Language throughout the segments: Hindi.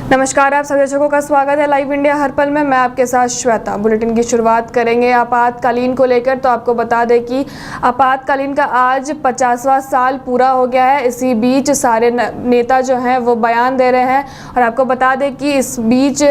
नमस्कार, आप सभी दर्शकों का स्वागत है लाइव इंडिया हर पल में। मैं आपके साथ श्वेता। बुलेटिन की शुरुआत करेंगे आपातकालीन को लेकर। तो आपको बता दें कि आपातकालीन का आज 50वां साल पूरा हो गया है। इसी बीच सारे नेता जो हैं वो बयान दे रहे हैं। और आपको बता दें कि इस बीच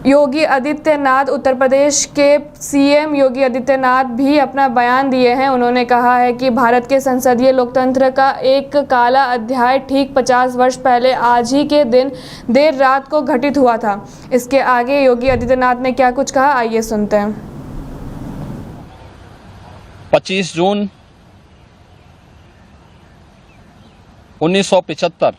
योगी आदित्यनाथ, उत्तर प्रदेश के सीएम योगी आदित्यनाथ भी अपना बयान दिए हैं। उन्होंने कहा है कि भारत के संसदीय लोकतंत्र का एक काला अध्याय ठीक 50 वर्ष पहले आज ही के दिन देर रात को घटित हुआ था। इसके आगे योगी आदित्यनाथ ने क्या कुछ कहा, आइए सुनते हैं। 25 जून 1975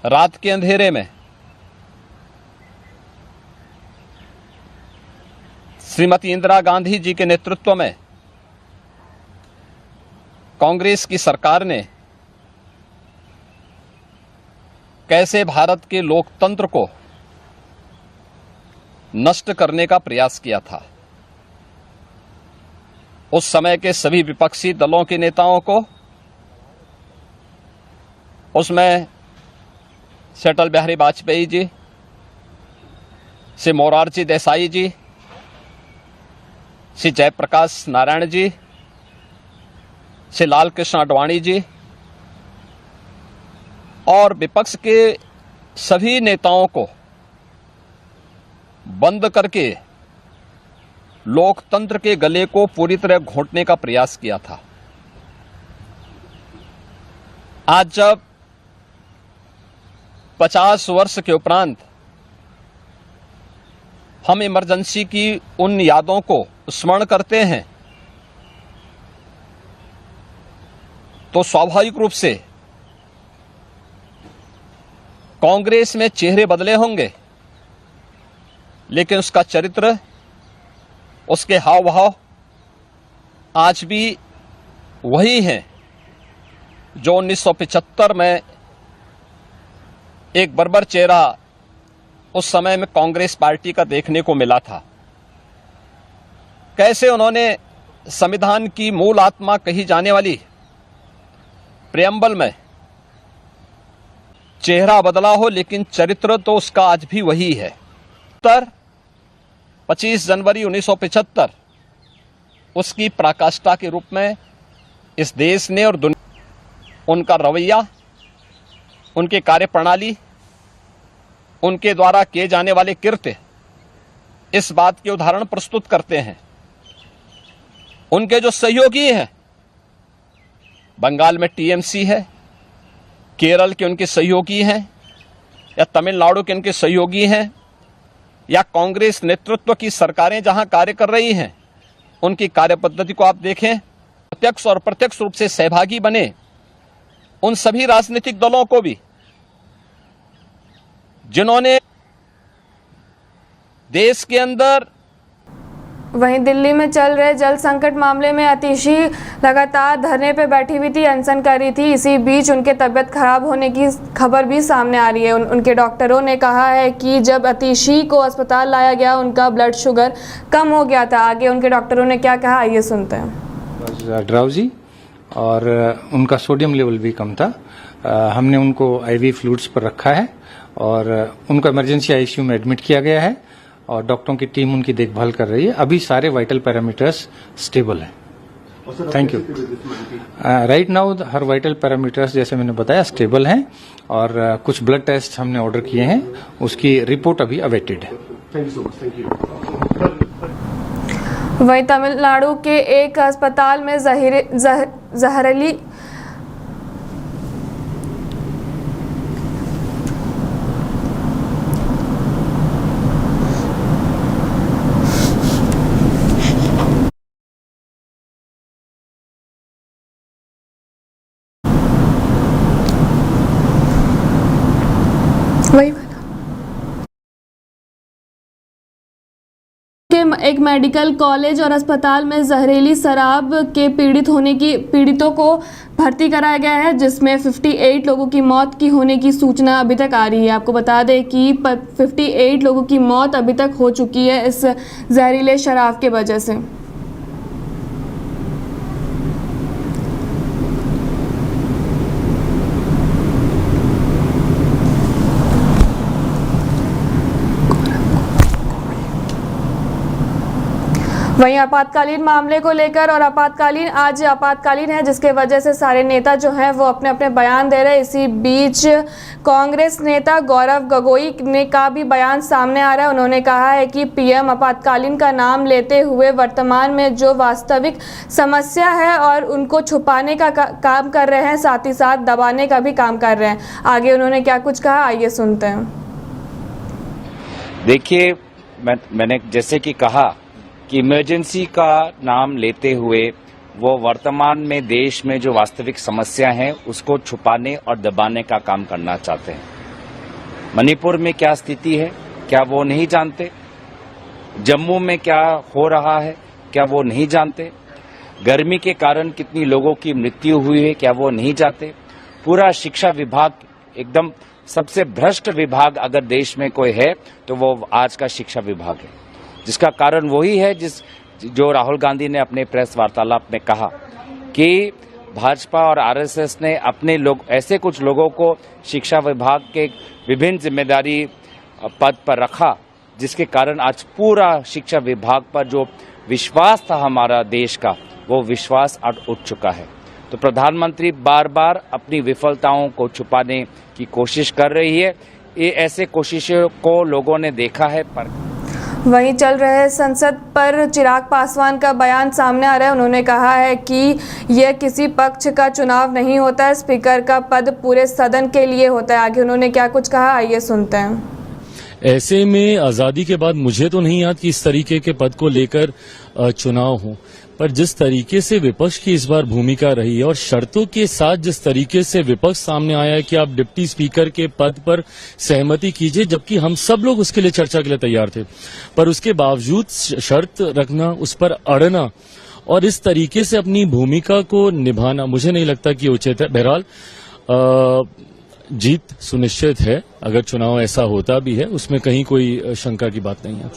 रात के अंधेरे में श्रीमती इंदिरा गांधी जी के नेतृत्व में कांग्रेस की सरकार ने कैसे भारत के लोकतंत्र को नष्ट करने का प्रयास किया था। उस समय के सभी विपक्षी दलों के नेताओं को, उसमें से अटल बिहारी वाजपेयी जी, से मोरारजी देसाई जी, से जयप्रकाश नारायण जी, से लाल कृष्ण आडवाणी जी और विपक्ष के सभी नेताओं को बंद करके लोकतंत्र के गले को पूरी तरह घोंटने का प्रयास किया था। आज जब 50 वर्ष के उपरांत हम इमरजेंसी की उन यादों को स्मरण करते हैं तो स्वाभाविक रूप से कांग्रेस में चेहरे बदले होंगे, लेकिन उसका चरित्र, उसके हाव भाव आज भी वही हैं जो 1975 में एक बर्बर चेहरा उस समय में कांग्रेस पार्टी का देखने को मिला था। कैसे उन्होंने संविधान की मूल आत्मा कही जाने वाली प्रेम्बल में चेहरा बदला हो, लेकिन चरित्र तो उसका आज भी वही है। 25 जनवरी 1975 उसकी पराकाष्ठा के रूप में इस देश ने और दुनिया उनका रवैया, उनके कार्यप्रणाली, उनके द्वारा किए जाने वाले कृत्य इस बात के उदाहरण प्रस्तुत करते हैं। उनके जो सहयोगी हैं, बंगाल में टीएमसी है, केरल के उनके सहयोगी हैं, या तमिलनाडु के उनके सहयोगी हैं, या कांग्रेस नेतृत्व की सरकारें जहां कार्य कर रही हैं, उनकी कार्यपद्धति को आप देखें। प्रत्यक्ष और अप्रत्यक्ष रूप से सहभागी बने उन सभी राजनीतिक दलों को भी जिन्होंने देश के अंदर। वहीं दिल्ली में चल रहे जल संकट मामले में अतिशी लगातार धरने पे बैठी हुई थी, अनशन कर रही थी। इसी बीच उनके तबीयत खराब होने की खबर भी सामने आ रही है। उनके डॉक्टरों ने कहा है कि जब अतिशी को अस्पताल लाया गया, उनका ब्लड शुगर कम हो गया था। आगे उनके डॉक्टरों ने क्या कहा, आइए सुनते हैं। ड्राउजी और उनका सोडियम लेवल भी कम था। हमने उनको आईवी फ्लूइड्स पर रखा है और उनको इमरजेंसी आईसीयू में एडमिट किया गया है और डॉक्टरों की टीम उनकी देखभाल कर रही है। अभी सारे वाइटल पैरामीटर्स स्टेबल हैं। Thank you. Right now her vital parameters, जैसे मैंने बताया, स्टेबल हैं और कुछ ब्लड टेस्ट हमने ऑर्डर किए हैं, उसकी रिपोर्ट अभी अवेटेड है। Thank you so much. Thank you. वहीं तमिलनाडु के एक अस्पताल में जहरीली एक मेडिकल कॉलेज और अस्पताल में जहरीली शराब के पीड़ितों को भर्ती कराया गया है, जिसमें 58 लोगों की मौत की होने की सूचना अभी तक आ रही है। आपको बता दें कि 58 लोगों की मौत अभी तक हो चुकी है इस जहरीले शराब के वजह से। वहीं आपातकालीन मामले को लेकर और आज आपातकालीन है, जिसके वजह से सारे नेता जो हैं वो अपने अपने बयान दे रहे हैं। इसी बीच कांग्रेस नेता गौरव गोगोई ने का भी बयान सामने आ रहा है। उन्होंने कहा है कि पीएम आपातकालीन का नाम लेते हुए वर्तमान में जो वास्तविक समस्या है और उनको छुपाने का काम कर रहे हैं, साथ ही साथ दबाने का भी काम कर रहे हैं। आगे उन्होंने क्या कुछ कहा, आइए सुनते हैं। देखिए, मैंने जैसे कि कहा कि इमरजेंसी का नाम लेते हुए वो वर्तमान में देश में जो वास्तविक समस्या है उसको छुपाने और दबाने का काम करना चाहते हैं। मणिपुर में क्या स्थिति है क्या वो नहीं जानते? जम्मू में क्या हो रहा है क्या वो नहीं जानते? गर्मी के कारण कितनी लोगों की मृत्यु हुई है क्या वो नहीं जानते? पूरा शिक्षा विभाग एकदम सबसे भ्रष्ट विभाग अगर देश में कोई है तो वो आज का शिक्षा विभाग है, जिसका कारण वही है जो राहुल गांधी ने अपने प्रेस वार्तालाप में कहा कि भाजपा और आरएसएस ने अपने ऐसे कुछ लोगों को शिक्षा विभाग के विभिन्न जिम्मेदारी पद पर रखा, जिसके कारण आज पूरा शिक्षा विभाग पर जो विश्वास था हमारा देश का, वो विश्वास आज उठ चुका है। तो प्रधानमंत्री बार बार अपनी विफलताओं को छुपाने की कोशिश कर रही है। ये ऐसे कोशिशों को लोगों ने देखा है। पर वहीं चल रहे संसद पर चिराग पासवान का बयान सामने आ रहा है। उन्होंने कहा है कि यह किसी पक्ष का चुनाव नहीं होता है, स्पीकर का पद पूरे सदन के लिए होता है। आगे उन्होंने क्या कुछ कहा, आइए सुनते हैं। ऐसे में आजादी के बाद मुझे तो नहीं याद कि इस तरीके के पद को लेकर चुनाव हो, पर जिस तरीके से विपक्ष की इस बार भूमिका रही है और शर्तों के साथ जिस तरीके से विपक्ष सामने आया है कि आप डिप्टी स्पीकर के पद पर सहमति कीजिए, जबकि हम सब लोग उसके लिए चर्चा के लिए तैयार थे, पर उसके बावजूद शर्त रखना, उस पर अड़ना और इस तरीके से अपनी भूमिका को निभाना मुझे नहीं लगता कि उचित है। बहरहाल जीत सुनिश्चित है, अगर चुनाव ऐसा होता भी है उसमें कहीं कोई शंका की बात नहीं है।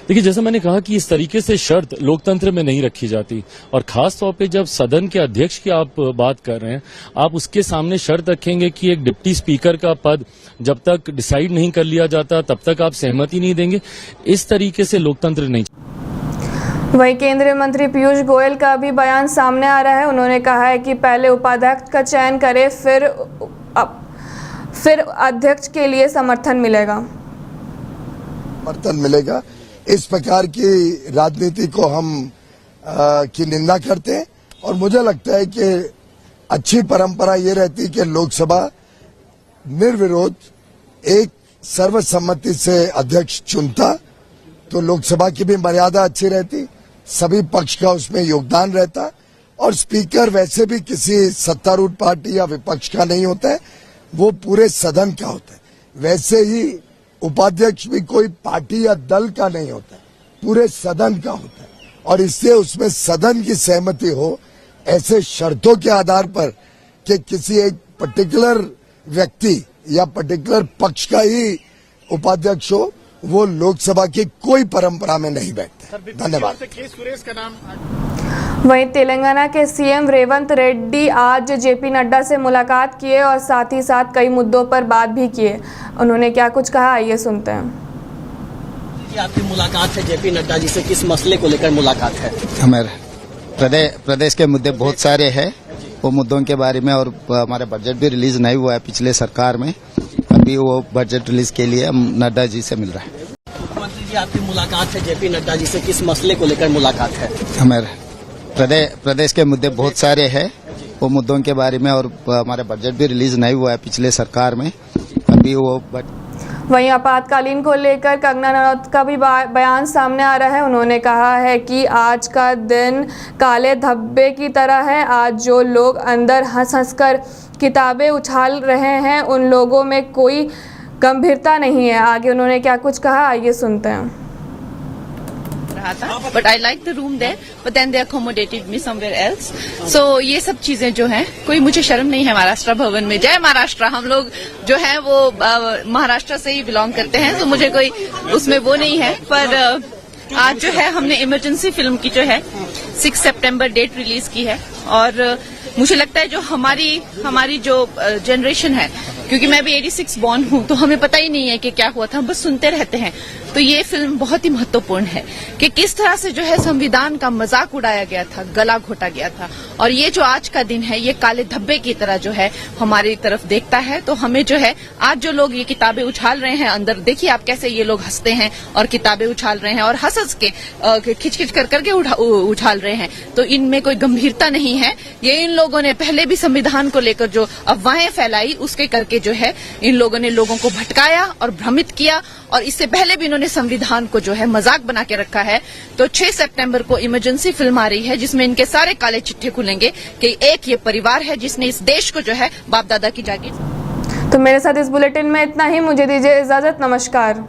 देखिए, जैसा मैंने कहा कि इस तरीके से शर्त लोकतंत्र में नहीं रखी जाती, और खास तौर पे जब सदन के अध्यक्ष की आप बात कर रहे हैं, आप उसके सामने शर्त रखेंगे कि एक डिप्टी स्पीकर का पद जब तक डिसाइड नहीं कर लिया जाता तब तक आप सहमति नहीं देंगे। इस तरीके से लोकतंत्र नहीं। वहीं केंद्रीय मंत्री पीयूष गोयल का भी बयान सामने आ रहा है। उन्होंने कहा है कि पहले उपाध्यक्ष का चयन करें, फिर अध्यक्ष के लिए समर्थन मिलेगा। इस प्रकार की राजनीति को हम की निंदा करते हैं, और मुझे लगता है कि अच्छी परंपरा ये रहती है कि लोकसभा निर्विरोध एक सर्वसम्मति से अध्यक्ष चुनता, तो लोकसभा की भी मर्यादा अच्छी रहती, सभी पक्ष का उसमें योगदान रहता, और स्पीकर वैसे भी किसी सत्तारूढ़ पार्टी या विपक्ष का नहीं होता है, वो पूरे सदन का होता है। वैसे ही उपाध्यक्ष भी कोई पार्टी या दल का नहीं होता है, पूरे सदन का होता है, और इससे उसमें सदन की सहमति हो। ऐसे शर्तों के आधार पर कि किसी एक पर्टिकुलर व्यक्ति या पर्टिकुलर पक्ष का ही उपाध्यक्ष हो, वो लोकसभा की कोई परंपरा में नहीं बैठते। धन्यवाद। वहीं तेलंगाना के सीएम रेवंत रेड्डी आज जेपी नड्डा से मुलाकात किए और साथ ही साथ कई मुद्दों पर बात भी किए। उन्होंने क्या कुछ कहा, आइए सुनते हैं। आपकी मुलाकात है जेपी नड्डा जी से, किस मसले को लेकर मुलाकात है? हमारे प्रदेश के मुद्दे बहुत सारे हैं, वो मुद्दों के बारे में, और हमारा बजट भी रिलीज नहीं हुआ है पिछले सरकार में, अभी वो बजट रिलीज के लिए हम नड्डा जी से मिल रहा है। मुख्यमंत्री जी, आपकी मुलाकात है जेपी नड्डा जी से, किस मसले को लेकर मुलाकात है? हमारे प्रदेश के मुद्दे बहुत सारे हैं, वो मुद्दों के बारे में, और हमारा बजट भी रिलीज नहीं हुआ है पिछले सरकार में, अभी वो वहीं आपातकालीन को लेकर कंगना रनौत का भी बयान सामने आ रहा है। उन्होंने कहा है कि आज का दिन काले धब्बे की तरह है। आज जो लोग अंदर हंस हंस कर किताबें उछाल रहे हैं, उन लोगों में कोई गंभीरता नहीं है। आगे उन्होंने क्या कुछ कहा, आइए सुनते हैं। But I like the room there, but then they accommodated me somewhere else. So ये सब चीजें जो हैं, कोई मुझे शर्म नहीं है महाराष्ट्र भवन में। जय महाराष्ट्र, हम लोग जो हैं वो महाराष्ट्र से ही बिलोंग करते हैं, तो मुझे कोई उसमें वो नहीं है। पर आज जो है हमने इमरजेंसी फिल्म की जो है 6 सितंबर डेट रिलीज की है, और मुझे लगता है जो हमारी जो जनरेशन है, क्योंकि मैं भी 86 बॉर्न हूं, तो हमें पता ही नहीं है कि क्या हुआ था, हम बस सुनते रहते हैं। तो ये फिल्म बहुत ही महत्वपूर्ण है कि किस तरह से जो है संविधान का मजाक उड़ाया गया था, गला घोटा गया था। और ये जो आज का दिन है, ये काले धब्बे की तरह जो है हमारी तरफ देखता है। तो हमें जो है आज जो लोग ये किताबें उछाल रहे हैं अंदर, देखिए आप कैसे ये लोग हंसते हैं और किताबें उछाल रहे हैं और हंस के खिच कर करके उछाल रहे हैं, तो इनमें कोई गंभीरता नहीं है। ये इन लोगों ने पहले भी संविधान को लेकर जो अफवाहें फैलाई, उसके करके जो है इन लोगों ने लोगों को भटकाया और भ्रमित किया, और इससे पहले भी इन्होंने संविधान को जो है मजाक बना के रखा है। तो 6 सितंबर को इमरजेंसी फिल्म आ रही है, जिसमें इनके सारे काले चिट्ठे खुलेंगे कि एक ये परिवार है जिसने इस देश को जो है बाप दादा की जागीर। तो मेरे साथ इस बुलेटिन में इतना ही, मुझे दीजिए इजाजत, नमस्कार।